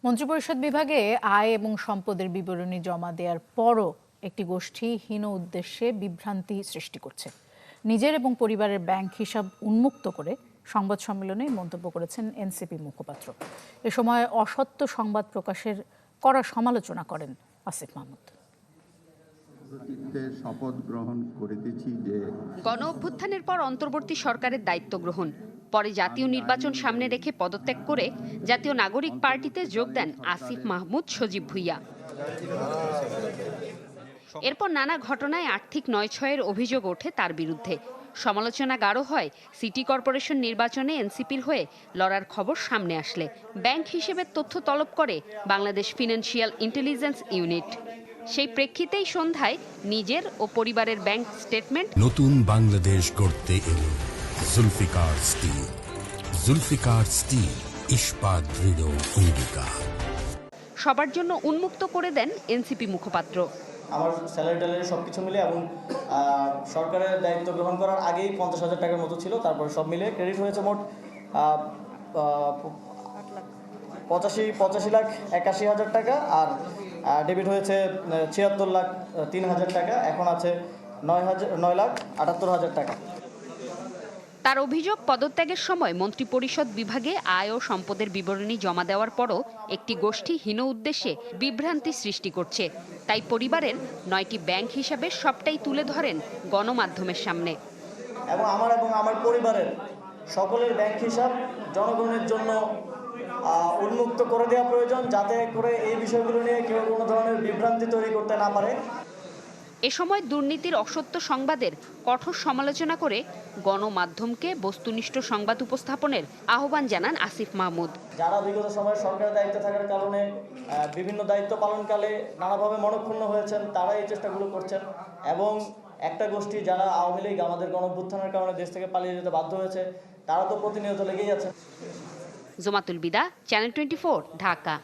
মন্ত্রিপরিষদ বিভাগে আয় এবং সম্পদের বিবরণী জমা দেওয়ার পরও একটি গোষ্ঠী হীন উদ্দেশ্যে বিভ্রান্তি সৃষ্টি করছে। নিজের এবং পরিবারের ব্যাংক হিসাব উন্মুক্ত করে সংবাদ সম্মেলনে মন্তব্য করেছেন এনসিপি মুখপাত্র। এ সময় অসত্য সংবাদ প্রকাশের কড়া সমালোচনা করেন আসিফ মাহমুদ। শপথ গ্রহণ করিতেছি যে গণ অভ্যুত্থানের পর অন্তর্বর্তী সরকারের দায়িত্ব গ্রহণ, পরে জাতীয় নির্বাচন সামনে রেখে পদত্যাগ করে জাতীয় নাগরিক পার্টিতে যোগ দেন আসিফ মাহমুদ সজীব ভুইয়া। এরপর নানা ঘটনায় আর্থিক নয়ছয়ের অভিযোগ ওঠে তার বিরুদ্ধে। সমালোচনা গাঢ় হয় সিটি কর্পোরেশন নির্বাচনে এনসিপির হয়ে লড়ার খবর সামনে আসলে। ব্যাংক হিসেবের তথ্য তলব করে বাংলাদেশ ফিনান্সিয়াল ইন্টেলিজেন্স ইউনিট। সেই প্রেক্ষিতেই সন্ধ্যায় নিজের ও পরিবারের ব্যাংক স্টেটমেন্ট নতুন বাংলাদেশ গড়তে এলো জুলফিকার স্টিল। জুলফিকার স্টিল, ইস্পাত দৃঢ় অঙ্গীকার। সবার জন্য উন্মুক্ত করে দেন এনসিপি মুখপাত্র। আমার স্যালারি ট্যালারি সব কিছু মিলে এবং সরকারের দায়িত্ব গ্রহণ করার আগেই 50,000 টাকার মতো ছিল। তারপরে সব মিলে ক্রেডিট হয়েছে মোট 85,81,000 টাকা, আর ডেবিট হয়েছে 76,03,000 টাকা। এখন আছে 9,78,000 টাকা। তার অভিযোগ, পদত্যাগের সময় মন্ত্রিপরিষদ বিভাগে আয় ও সম্পদের বিবরণী জমা দেওয়ার পরও একটি গোষ্ঠী হীন উদ্দেশ্যে বিভ্রান্তি সৃষ্টি করছে। তাই পরিবারের 9টি ব্যাংক হিসাবে সবটাই তুলে ধরেন গণমাধ্যমের সামনে। এবং আমার পরিবারের সকলের ব্যাংক হিসাব জনগণের জন্য উন্মুক্ত করে দেওয়া প্রয়োজন, যাতে করে এই বিষয়গুলো নিয়ে কেউ কোনো ধরনের বিভ্রান্তি তৈরি করতে না পারে। এ সময় দুর্নীতির অসত্য সংবাদের কঠোর সমালোচনা করে গণমাধ্যমকে বস্তুনিষ্ঠ সংবাদ উপস্থাপনের আহ্বান জানান আসিফ মাহমুদ। যারা বিগত সময়ে সরকারের দায়িত্বে থাকার কারণে বিভিন্ন দায়িত্ব পালনকালে নানাভাবে মনক্ষুণ্ণ হয়েছেন, তারা এই চেষ্টাগুলো করছেন। এবং একটা গোষ্ঠী যারা আওয়ামী লীগ আমাদের গণঅভ্যুত্থানের কারণে দেশ থেকে পালিয়ে যেতে বাধ্য হয়েছে, তারা তো প্রতিনিয়ত লেগেই আছে। জোমাতুল বিদা, চ্যানেল 24, ঢাকা।